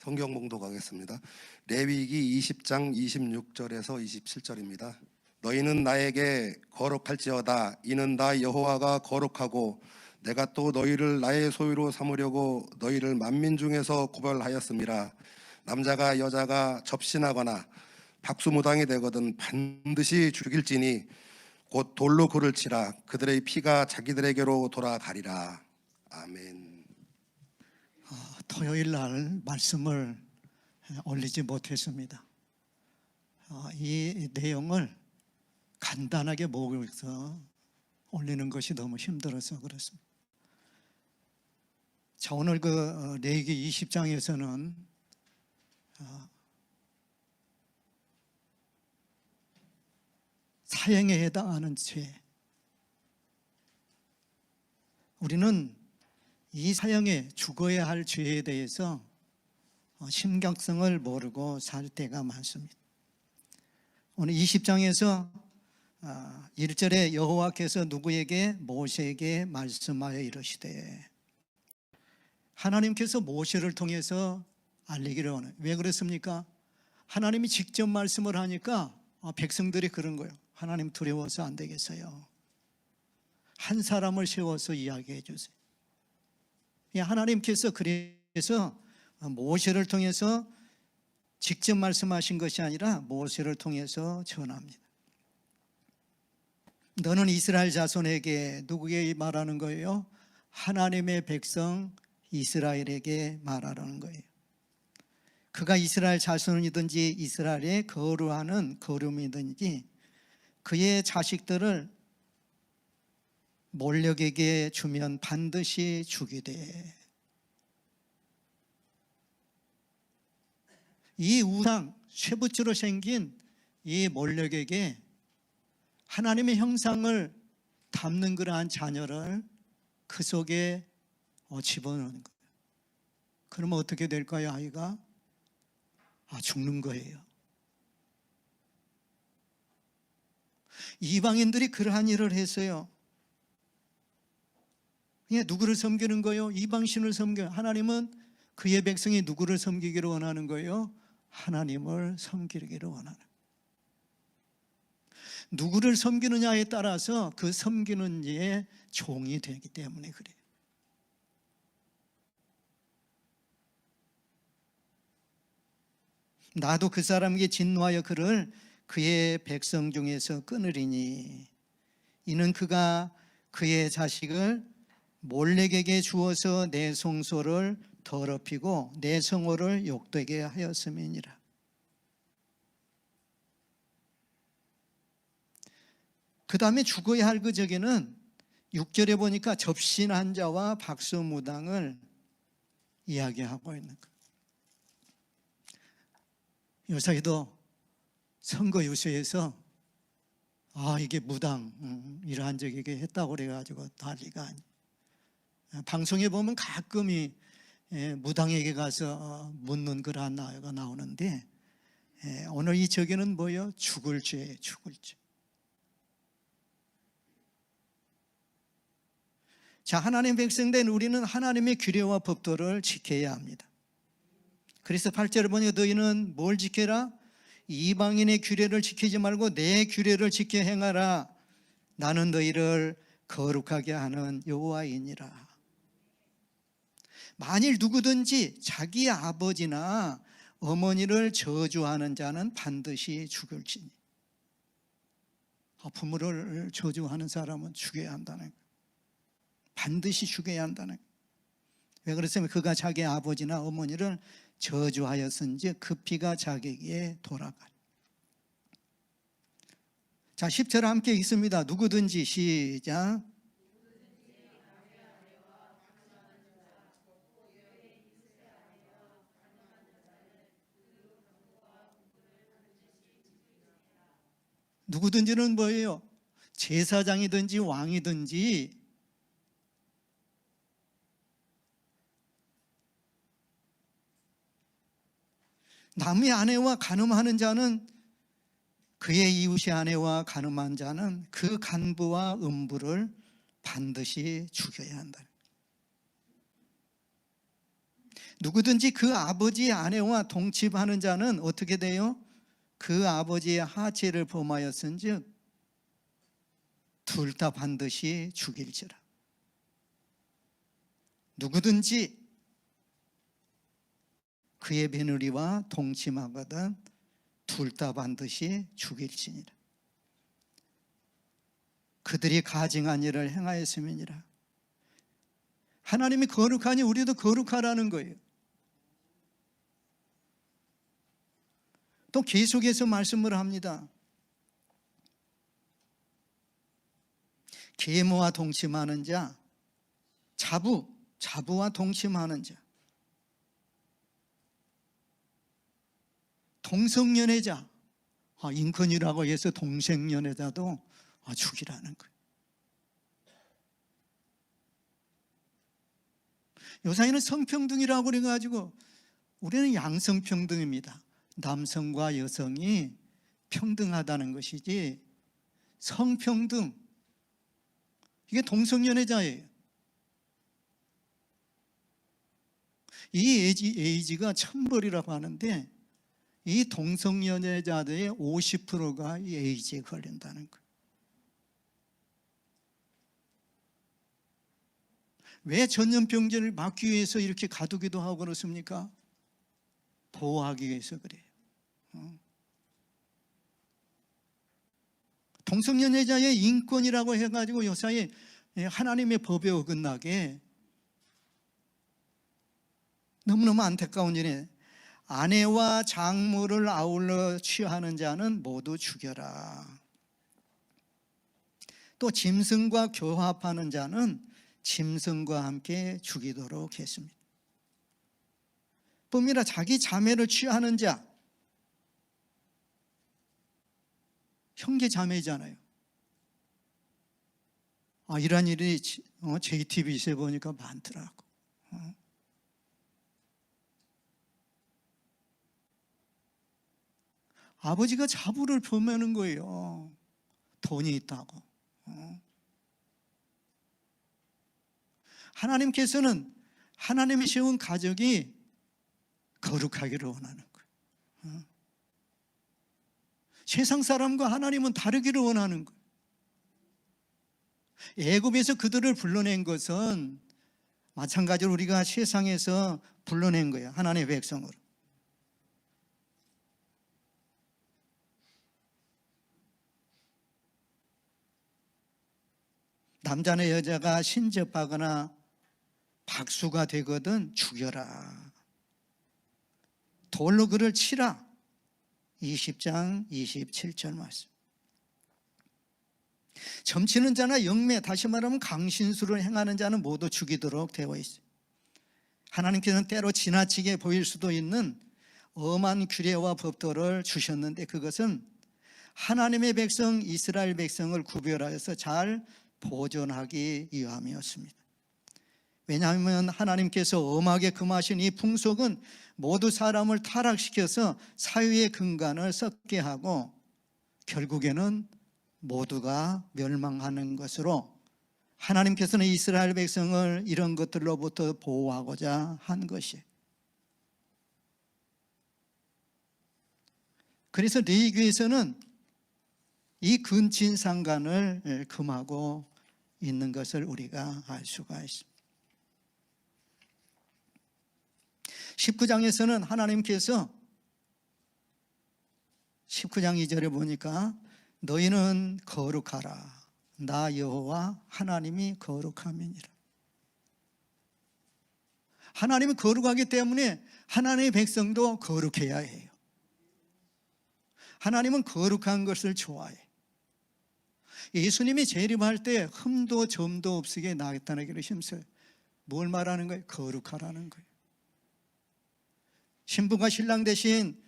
성경 봉독하겠습니다. 레위기 20장 26절에서 27절입니다. 너희는 나에게 거룩할지어다. 이는 나 여호와가 거룩하고 내가 또 너희를 나의 소유로 삼으려고 너희를 만민 중에서 구별하였음이라. 남자가 여자가 접신하거나 박수무당이 되거든 반드시 죽일지니 곧 돌로 그를 치라. 그들의 피가 자기들에게로 돌아가리라. 아멘. 토요일 날 말씀을 올리지 못했습니다. 이 내용을 간단하게 모여서 올리는 것이 너무 힘들어서 그렇습니다. 자, 오늘 레위기 20장에서는 사형에 해당하는 죄, 우리는 이 사형에 죽어야 할 죄에 대해서 심각성을 모르고 살 때가 많습니다. 오늘 20장에서 1절에 여호와께서 누구에게? 모세에게 말씀하여 이르시되, 하나님께서 모세를 통해서 알리기를 원해요. 왜 그랬습니까? 하나님이 직접 말씀을 하니까 백성들이 그런 거예요. 하나님 두려워서 안 되겠어요. 한 사람을 세워서 이야기해 주세요. 하나님께서 그래서 모세를 통해서 직접 말씀하신 것이 아니라 모세를 통해서 전합니다. 너는 이스라엘 자손에게, 누구에게 말하는 거예요? 하나님의 백성 이스라엘에게 말하라는 거예요. 그가 이스라엘 자손이든지 이스라엘에 거류하는 거류민이든지 그의 자식들을 몰력에게 주면 반드시 죽이되, 이 우상 쇠붙으로 생긴 이 몰력에게 하나님의 형상을 담는 그러한 자녀를 그 속에 집어넣는 거예요. 그러면 어떻게 될까요? 아이가 죽는 거예요. 이방인들이 그러한 일을 했어요. 누구를 섬기는 거예요? 이방신을 섬겨요. 하나님은 그의 백성이 누구를 섬기기를 원하는 거예요? 하나님을 섬기기를 원하는 거예요. 누구를 섬기느냐에 따라서 그 섬기는 이의 종이 되기 때문에 그래요. 나도 그 사람에게 진노하여 그를 그의 백성 중에서 끊으리니, 이는 그가 그의 자식을 몰렉에게 주어서 내 성소를 더럽히고 내 성호를 욕되게 하였음이니라. 그 다음에 죽어야 할 그 저기는 6절에 보니까 접신한 자와 박수무당을 이야기하고 있는 거예요. 요사이도 선거 유세에서 이게 무당 이러한 적이 했다고 그래가지고 난리가 아니에요. 방송에 보면 가끔이 무당에게 가서 묻는 그러한 나가 나오는데, 오늘 이 저기는 뭐예요? 죽을 죄예요. 죽을 죄. 자, 하나님 백성된 우리는 하나님의 규례와 법도를 지켜야 합니다. 그래서 8절을 보니 너희는 뭘 지켜라? 이방인의 규례를 지키지 말고 내 규례를 지켜 행하라. 나는 너희를 거룩하게 하는 여호와이니라. 만일 누구든지 자기 아버지나 어머니를 저주하는 자는 반드시 죽을지니. 부모를 저주하는 사람은 죽여야 한다는 거예요. 반드시 죽여야 한다는 거예요. 왜 그랬으면 그가 자기 아버지나 어머니를 저주하였은지 그 피가 자기에게 돌아가리. 자, 10절 함께 읽습니다. 누구든지, 시작. 누구든지는 뭐예요? 제사장이든지 왕이든지 남의 아내와 간음하는 자는, 그의 이웃의 아내와 간음한 자는 그 간부와 음부를 반드시 죽여야 한다. 누구든지 그 아버지의 아내와 동침하는 자는 어떻게 돼요? 그 아버지의 하체를 범하였은즉 둘 다 반드시 죽일지라. 누구든지 그의 며느리와 동침하거든 둘 다 반드시 죽일지니라. 그들이 가증한 일을 행하였음이니라. 하나님이 거룩하니 우리도 거룩하라는 거예요. 또 계속해서 말씀을 합니다. 계모와 동침하는 자, 자부와 동침하는 자, 동성연애자, 인권이라고 해서 동성연애자도 죽이라는 거예요. 요사이는 성평등이라고 그래가지고 우리는 양성평등입니다. 남성과 여성이 평등하다는 것이지 성평등, 이게 동성연애자예요. 이 에이지가 천벌이라고 하는데 이 동성연애자들의 50%가 이 에이즈에 걸린다는 거예요. 왜 전염병제를 막기 위해서 이렇게 가두기도 하고 그렇습니까? 보호하기 위해서 그래요. 동성연애자의 인권이라고 해가지고 요사이 하나님의 법에 어긋나게 너무너무 안타까운 일이에요. 아내와 장모를 아울러 취하는 자는 모두 죽여라. 또 짐승과 교합하는 자는 짐승과 함께 죽이도록 했습니다. 봅니다. 자기 자매를 취하는 자, 형제 자매잖아요. 이런 일이 JTBC에 보니까 많더라고. 아버지가 자부를 범하는 거예요. 돈이 있다고. 하나님께서는 하나님이 세운 가족이 거룩하기를 원하는 거예요. 세상 사람과 하나님은 다르기를 원하는 거예요. 애굽에서 그들을 불러낸 것은 마찬가지로 우리가 세상에서 불러낸 거예요. 하나님의 백성으로. 남자나 여자가 신접하거나 박수가 되거든 죽여라. 돌로 그를 치라. 20장 27절 말씀. 점치는 자나 영매, 다시 말하면 강신술을 행하는 자는 모두 죽이도록 되어 있어요. 하나님께서는 때로 지나치게 보일 수도 있는 엄한 규례와 법도를 주셨는데 그것은 하나님의 백성 이스라엘 백성을 구별하여서 잘 보존하기 위함이었습니다. 왜냐하면 하나님께서 엄하게 금하신 이 풍속은 모두 사람을 타락시켜서 사유의 근간을 썩게 하고 결국에는 모두가 멸망하는 것으로 하나님께서는 이스라엘 백성을 이런 것들로부터 보호하고자 한 것이에요. 그래서 레위기에서는 이 근친상간을 금하고 있는 것을 우리가 알 수가 있습니다. 19장에서는 하나님께서 19장 2절에 보니까 너희는 거룩하라. 나 여호와 하나님이 거룩함이니라. 하나님이 거룩하기 때문에 하나님의 백성도 거룩해야 해요. 하나님은 거룩한 것을 좋아해. 예수님이 재림할 때 흠도 점도 없게 나타나기를 힘써요. 뭘 말하는 거예요? 거룩하라는 거예요. 신부가 신랑 대신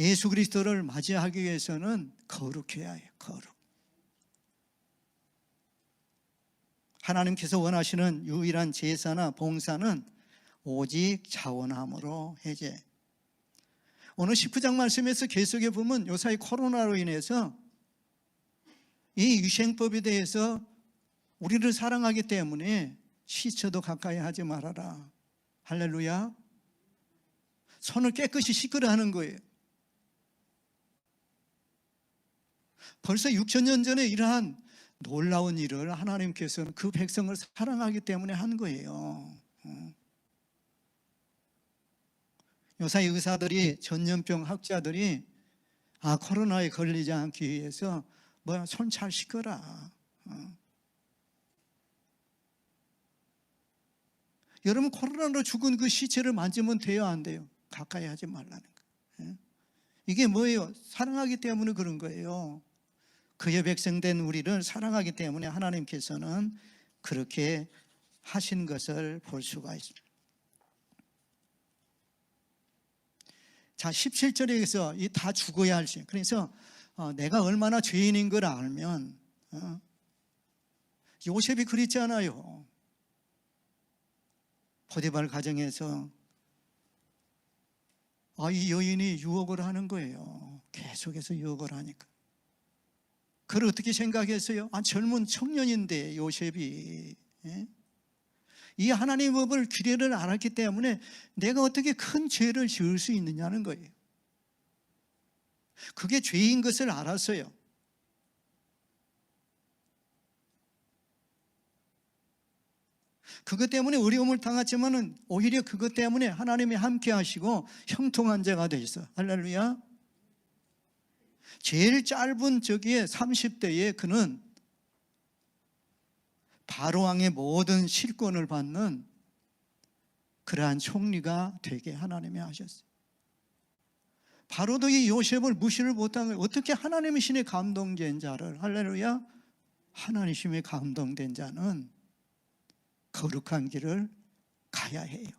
예수 그리스도를 맞이하기 위해서는 거룩해야 해요. 거룩. 하나님께서 원하시는 유일한 제사나 봉사는 오직 자원함으로 해제. 오늘 19장 말씀에서 계속해 보면 요사이 코로나로 인해서 이 유생법에 대해서 우리를 사랑하기 때문에 시체도 가까이 하지 말아라. 할렐루야. 손을 깨끗이 씻으라 하는 거예요. 벌써 6,000년 전에 이러한 놀라운 일을 하나님께서는 그 백성을 사랑하기 때문에 한 거예요. 요새 의사들이, 전염병 학자들이 코로나에 걸리지 않기 위해서 손 잘 씻어라. 여러분, 코로나로 죽은 그 시체를 만지면 돼요, 안 돼요? 가까이 하지 말라는 거예요. 이게 뭐예요? 사랑하기 때문에 그런 거예요. 그의 백성된 우리를 사랑하기 때문에 하나님께서는 그렇게 하신 것을 볼 수가 있습니다. 자, 17절에서 이 다 죽어야 할지. 그래서 내가 얼마나 죄인인 걸 알면 요셉이 그랬잖아요. 포디발 가정에서 이 여인이 유혹을 하는 거예요. 계속해서 유혹을 하니까. 그걸 어떻게 생각했어요? 젊은 청년인데 요셉이 이 하나님의 법을 규례를 알았기 때문에 내가 어떻게 큰 죄를 지을 수 있느냐는 거예요. 그게 죄인 것을 알았어요. 그것 때문에 어려움을 당했지만은 오히려 그것 때문에 하나님이 함께 하시고 형통한 자가 되셨어요. 할렐루야. 제일 짧은 저기에 30대에 그는 바로왕의 모든 실권을 받는 그러한 총리가 되게 하나님이 하셨어요. 바로도 이 요셉을 무시를 못한 거예요. 어떻게 하나님의 신에 감동된 자를, 할렐루야, 하나님의 신에 감동된 자는 거룩한 길을 가야 해요.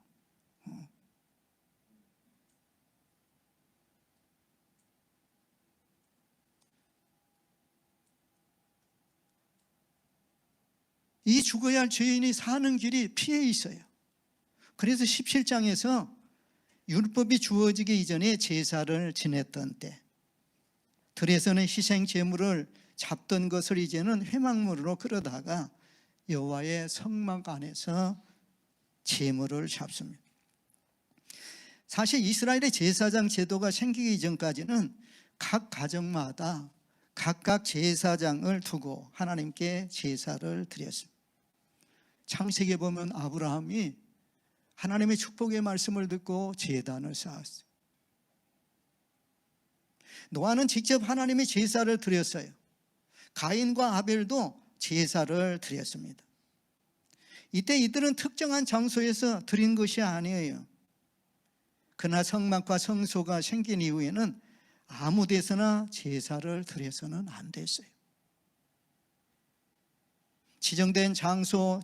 이 죽어야 할 죄인이 사는 길이 피해 있어요. 그래서 17장에서 율법이 주어지기 이전에 제사를 지냈던 때, 들에서는 희생 제물을 잡던 것을 이제는 회막물로 끌어다가 여호와의 성막 안에서 제물을 잡습니다. 사실 이스라엘의 제사장 제도가 생기기 이전까지는 각 가정마다 각각 제사장을 두고 하나님께 제사를 드렸습니다. 창세기에 보면 아브라함이 하나님의 축복의 말씀을 듣고 제단을 쌓았어요. 노아는 직접 하나님의 제사를 드렸어요. 가인과 아벨도 제사를 드렸습니다. 이때 이들은 특정한 장소에서 드린 것이 아니에요. 그러나 성막과 성소가 생긴 이후에는 아무 데서나 제사를 드려서는 안 됐어요. 지정된 장소,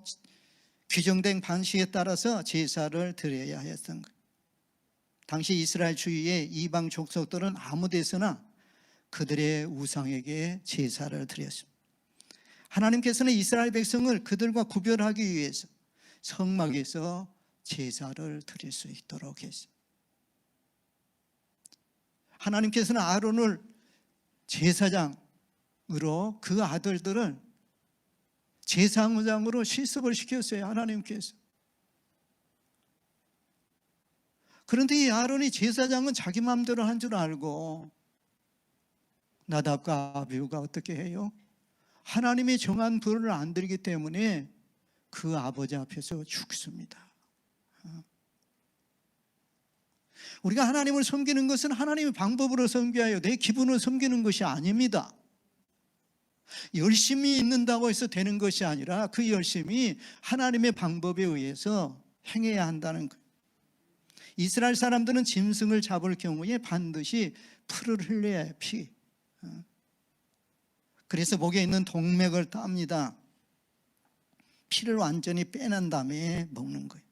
규정된 방식에 따라서 제사를 드려야 했던 거예요. 당시 이스라엘 주위의 이방 족속들은 아무 데서나 그들의 우상에게 제사를 드렸습니다. 하나님께서는 이스라엘 백성을 그들과 구별하기 위해서 성막에서 제사를 드릴 수 있도록 했어요. 하나님께서는 아론을 제사장으로 그 아들들을 제사장으로 실습을 시켰어요. 하나님께서. 그런데 이 아론이 제사장은 자기 마음대로 한 줄 알고 나답과 아비후가 어떻게 해요? 하나님이 정한 벌을 안 드리기 때문에 그 아버지 앞에서 죽습니다. 우리가 하나님을 섬기는 것은 하나님의 방법으로 섬겨야 내 기분을 섬기는 것이 아닙니다. 열심히 있는다고 해서 되는 것이 아니라 그 열심이 하나님의 방법에 의해서 행해야 한다는 거예요. 이스라엘 사람들은 짐승을 잡을 경우에 반드시 풀을 흘려야 해요. 피. 그래서 목에 있는 동맥을 땁니다. 피를 완전히 빼낸 다음에 먹는 거예요.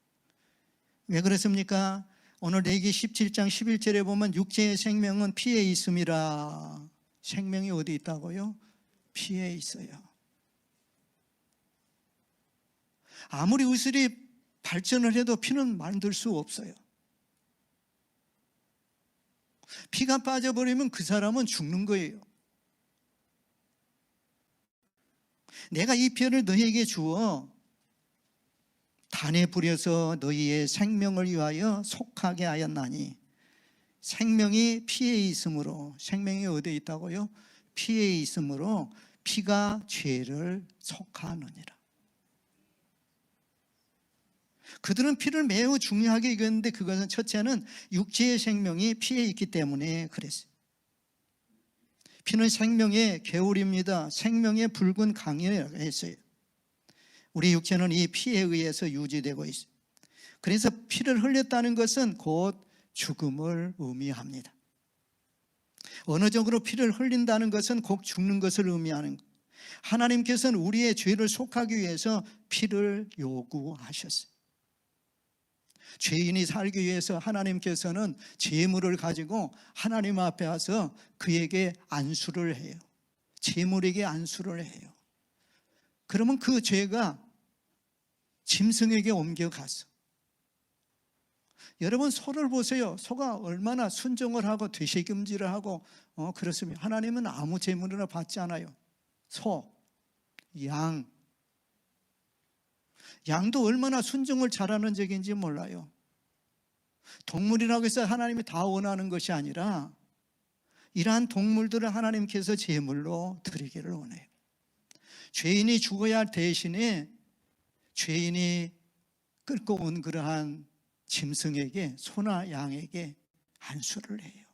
왜 그렇습니까? 오늘 레위기 17장 11절에 보면 육체의 생명은 피에 있음이라. 생명이 어디 있다고요? 피에 있어요. 아무리 의술이 발전을 해도 피는 만들 수 없어요. 피가 빠져버리면 그 사람은 죽는 거예요. 내가 이 피를 너희에게 주어 단에 뿌려서 너희의 생명을 위하여 속하게 하였나니 생명이 피에 있으므로, 생명이 어디에 있다고요? 피에 있으므로 피가 죄를 속하느니라. 그들은 피를 매우 중요하게 여겼는데 그것은 첫째는 육체의 생명이 피에 있기 때문에 그랬어요. 피는 생명의 개울입니다. 생명의 붉은 강이라고 했어요. 우리 육체는 이 피에 의해서 유지되고 있어요. 그래서 피를 흘렸다는 것은 곧 죽음을 의미합니다. 언어적으로 피를 흘린다는 것은 곧 죽는 것을 의미하는 것. 하나님께서는 우리의 죄를 속하기 위해서 피를 요구하셨어요. 죄인이 살기 위해서 하나님께서는 제물을 가지고 하나님 앞에 와서 그에게 안수를 해요. 제물에게 안수를 해요. 그러면 그 죄가 짐승에게 옮겨가서, 여러분 소를 보세요. 소가 얼마나 순종을 하고 되새김질을 하고 그렇습니다. 하나님은 아무 제물이나 받지 않아요. 소, 양도 얼마나 순종을 잘하는 적인지 몰라요. 동물이라고 해서 하나님이 다 원하는 것이 아니라 이러한 동물들을 하나님께서 제물로 드리기를 원해요. 죄인이 죽어야 할 대신에 죄인이 끌고 온 그러한 짐승에게, 소나 양에게 안수를 해요.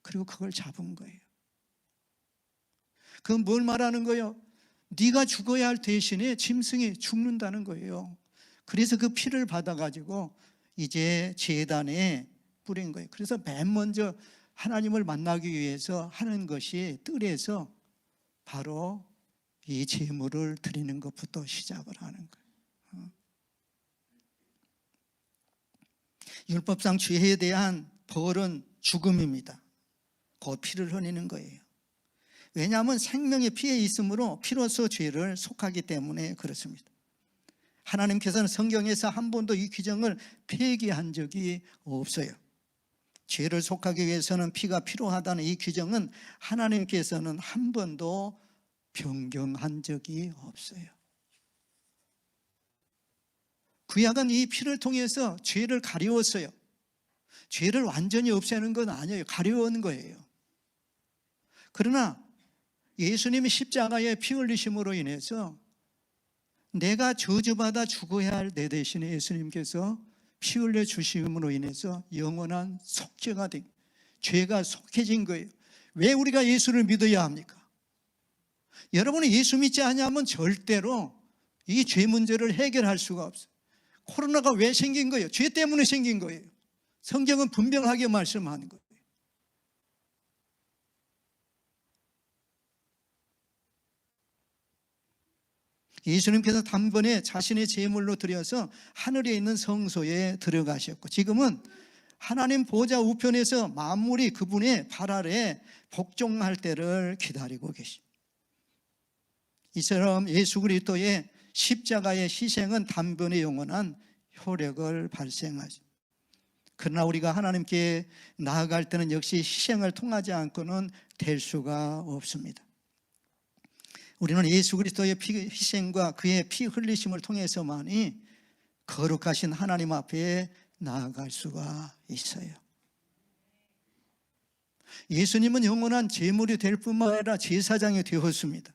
그리고 그걸 잡은 거예요. 그건 뭘 말하는 거예요? 네가 죽어야 할 대신에 짐승이 죽는다는 거예요. 그래서 그 피를 받아가지고 이제 제단에 뿌린 거예요. 그래서 맨 먼저 하나님을 만나기 위해서 하는 것이 뜰에서 바로 이 제물을 드리는 것부터 시작을 하는 거예요. 율법상 죄에 대한 벌은 죽음입니다. 곧 피를 흘리는 거예요. 왜냐하면 생명이 피에 있으므로 피로서 죄를 속하기 때문에 그렇습니다. 하나님께서는 성경에서 한 번도 이 규정을 폐기한 적이 없어요. 죄를 속하기 위해서는 피가 필요하다는 이 규정은 하나님께서는 한 번도 변경한 적이 없어요. 구약은 이 피를 통해서 죄를 가리웠어요. 죄를 완전히 없애는 건 아니에요. 가려운 거예요. 그러나 예수님이 십자가에 피 흘리심으로 인해서 내가 저주받아 죽어야 할 내 대신에 예수님께서 피 흘려 주심으로 인해서 영원한 속죄가 된, 죄가 속해진 거예요. 왜 우리가 예수를 믿어야 합니까? 여러분이 예수 믿지 않으면 절대로 이 죄 문제를 해결할 수가 없어요. 코로나가 왜 생긴 거예요? 죄 때문에 생긴 거예요. 성경은 분명하게 말씀하는 거예요. 예수님께서 단번에 자신의 제물로 드려서 하늘에 있는 성소에 들어가셨고, 지금은 하나님 보좌 우편에서 만물이 그분의 발 아래 복종할 때를 기다리고 계십니다. 이처럼 예수 그리스도의 십자가의 희생은 단번에 영원한 효력을 발생하죠. 그러나 우리가 하나님께 나아갈 때는 역시 희생을 통하지 않고는 될 수가 없습니다. 우리는 예수 그리스도의 희생과 그의 피 흘리심을 통해서만이 거룩하신 하나님 앞에 나아갈 수가 있어요. 예수님은 영원한 제물이 될 뿐만 아니라 제사장이 되었습니다.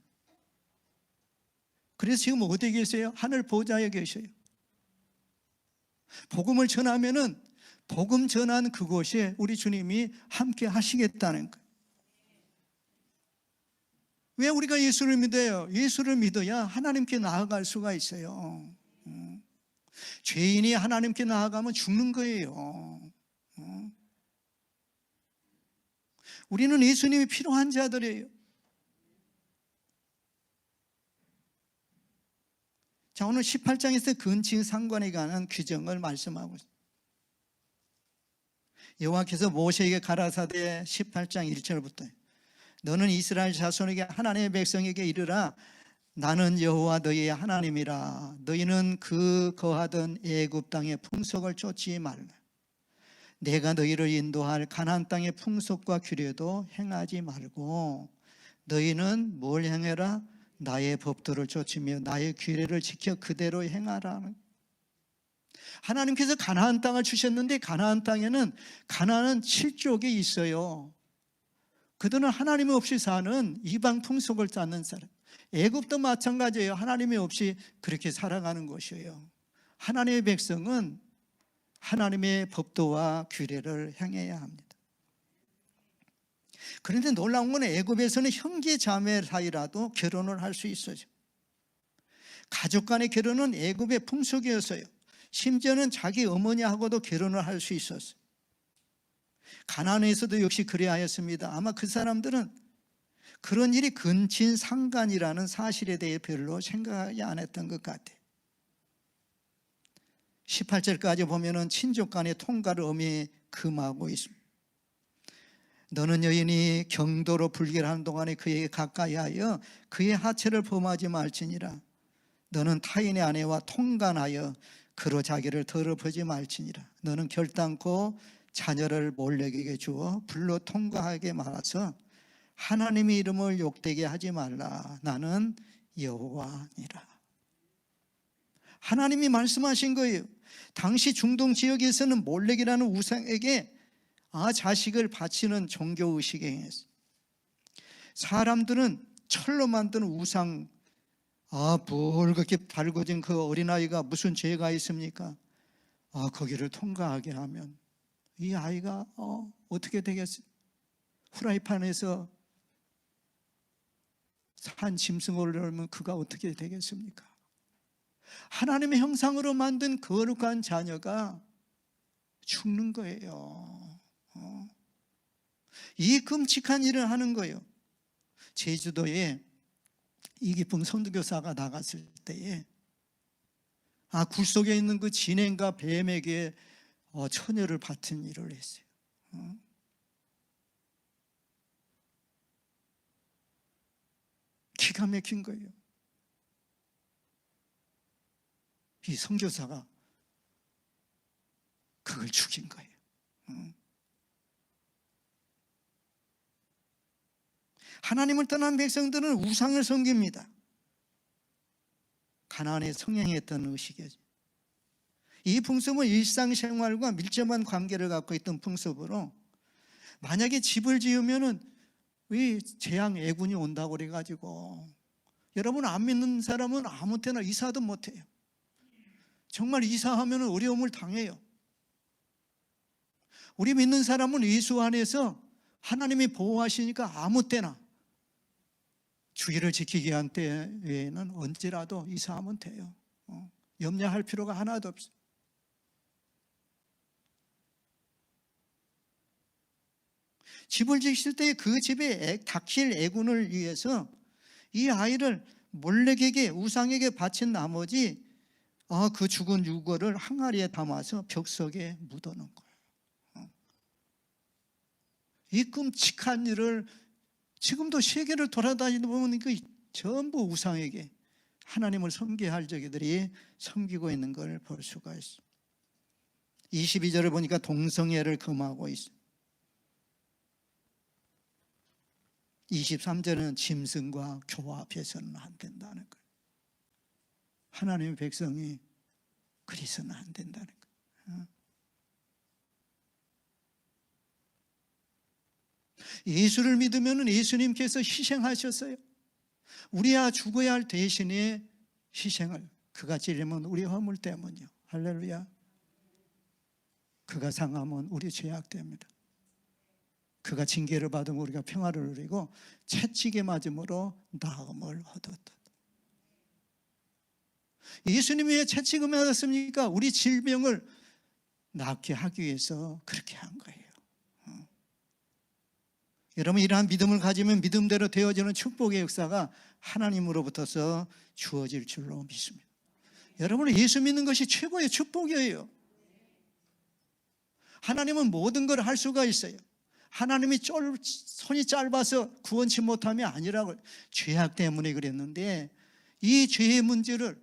그래서 지금 어디 계세요? 하늘 보좌에 계셔요. 복음을 전하면은 복음 전한 그곳에 우리 주님이 함께 하시겠다는 거예요. 왜 우리가 예수를 믿어요? 예수를 믿어야 하나님께 나아갈 수가 있어요. 죄인이 하나님께 나아가면 죽는 거예요. 우리는 예수님이 필요한 자들이에요. 자, 오늘 18장에서 근친 상관에 관한 규정을 말씀하고 있습니다. 여호와께서 모세에게 가라사대 18장 1절부터 너는 이스라엘 자손에게 하나님의 백성에게 이르라 나는 여호와 너희의 하나님이라 너희는 그 거하던 애굽 땅의 풍속을 쫓지 말라 내가 너희를 인도할 가나안 땅의 풍속과 규례도 행하지 말고 너희는 뭘 행해라 나의 법도를 쫓으며 나의 규례를 지켜 그대로 행하라. 하나님께서 가나안 땅을 주셨는데 가나안 땅에는 가나안은 7족이 있어요. 그들은 하나님 없이 사는 이방 풍속을 쌓는 사람. 애굽도 마찬가지예요. 하나님이 없이 그렇게 살아가는 것이에요. 하나님의 백성은 하나님의 법도와 규례를 행해야 합니다. 그런데 놀라운 건 애굽에서는 형제 자매 사이라도 결혼을 할 수 있어요. 가족 간의 결혼은 애굽의 풍속이었어요. 심지어는 자기 어머니하고도 결혼을 할 수 있었어요. 가나안에서도 역시 그래야 했습니다. 아마 그 사람들은 그런 일이 근친상간이라는 사실에 대해 별로 생각이 안 했던 것 같아요. 18절까지 보면은 친족 간의 통가를 엄히 금하고 있습니다. 너는 여인이 경도로 불결한 동안에 그에게 가까이하여 그의 하체를 범하지 말지니라. 너는 타인의 아내와 통간하여 그로 자기를 더럽히지 말지니라. 너는 결단코 자녀를 몰래에게 주어 불로 통과하게 말아서 하나님의 이름을 욕되게 하지 말라. 나는 여호와니라. 하나님이 말씀하신 거예요. 당시 중동 지역에서는 몰렉이라는 우상에게 자식을 바치는 종교의식이 행했어요. 사람들은 철로 만든 우상, 붉게 달궈진 그 어린아이가 무슨 죄가 있습니까? 거기를 통과하게 하면 이 아이가 어떻게 되겠어요? 후라이팬에서 산 짐승을 넣으면 그가 어떻게 되겠습니까? 하나님의 형상으로 만든 거룩한 자녀가 죽는 거예요. 이 끔찍한 일을 하는 거예요. 제주도에 이기쁨 선교사가 나갔을 때에 굴 속에 있는 그 진행과 뱀에게 처녀를 바친 일을 했어요. 기가 막힌 거예요. 이 선교사가 그걸 죽인 거예요. 하나님을 떠난 백성들은 우상을 섬깁니다. 가나안에 성행했던 의식이죠. 이 풍습은 일상생활과 밀접한 관계를 갖고 있던 풍습으로 만약에 집을 지으면은 왜 재앙 애군이 온다고 그래가지고 여러분 안 믿는 사람은 아무 때나 이사도 못해요. 정말 이사하면 어려움을 당해요. 우리 믿는 사람은 예수 안에서 하나님이 보호하시니까 아무 때나 주의를 지키기 위한 때 외에는 언제라도 이사하면 돼요. 염려할 필요가 하나도 없어요. 집을 지실 때 그 집에 닥칠 애군을 위해서 이 아이를 몰렉에게 우상에게 바친 나머지 그 죽은 유골을 항아리에 담아서 벽석에 묻어놓은 거예요. 이 끔찍한 일을 지금도 세계를 돌아다니다 보면 그 전부 우상에게 하나님을 섬겨야 할 저기들이 섬기고 있는 걸 볼 수가 있어요. 22절을 보니까 동성애를 금하고 있어요. 23절은 짐승과 교합해서는 안 된다는 거예요. 하나님의 백성이 그리서는 안 된다는 거예요. 예수를 믿으면 예수님께서 희생하셨어요. 우리야 죽어야 할 대신에 희생을 그가 찌르면 우리 허물 때문이요. 할렐루야. 그가 상하면 우리 죄악 때문이다. 그가 징계를 받으면 우리가 평화를 누리고 채찍에 맞음으로 나음을 얻었다. 예수님이 왜 채찍을 맞았습니까? 우리 질병을 낫게 하기 위해서 그렇게 한 거예요. 여러분 이러한 믿음을 가지면 믿음대로 되어지는 축복의 역사가 하나님으로부터서 주어질 줄로 믿습니다. 여러분은 예수 믿는 것이 최고의 축복이에요. 하나님은 모든 걸 할 수가 있어요. 하나님이 손이 짧아서 구원치 못함이 아니라고 죄악 때문에 그랬는데 이 죄의 문제를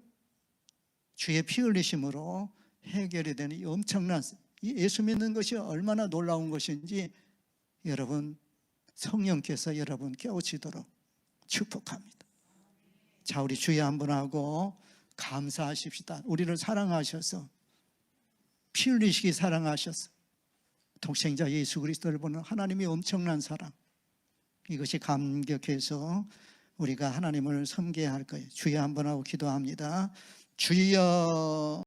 주의 피 흘리심으로 해결이 되는 이 엄청난 이 예수 믿는 것이 얼마나 놀라운 것인지 여러분 성령께서 여러분 깨우치도록 축복합니다. 자, 우리 주여 한번 하고 감사하십시다. 우리를 사랑하셔서 피 흘리시기 사랑하셨어. 독생자 예수 그리스도를 보는 하나님의 엄청난 사랑. 이것이 감격해서 우리가 하나님을 섬겨야 할 거예요. 주여 한번 하고 기도합니다. 주여.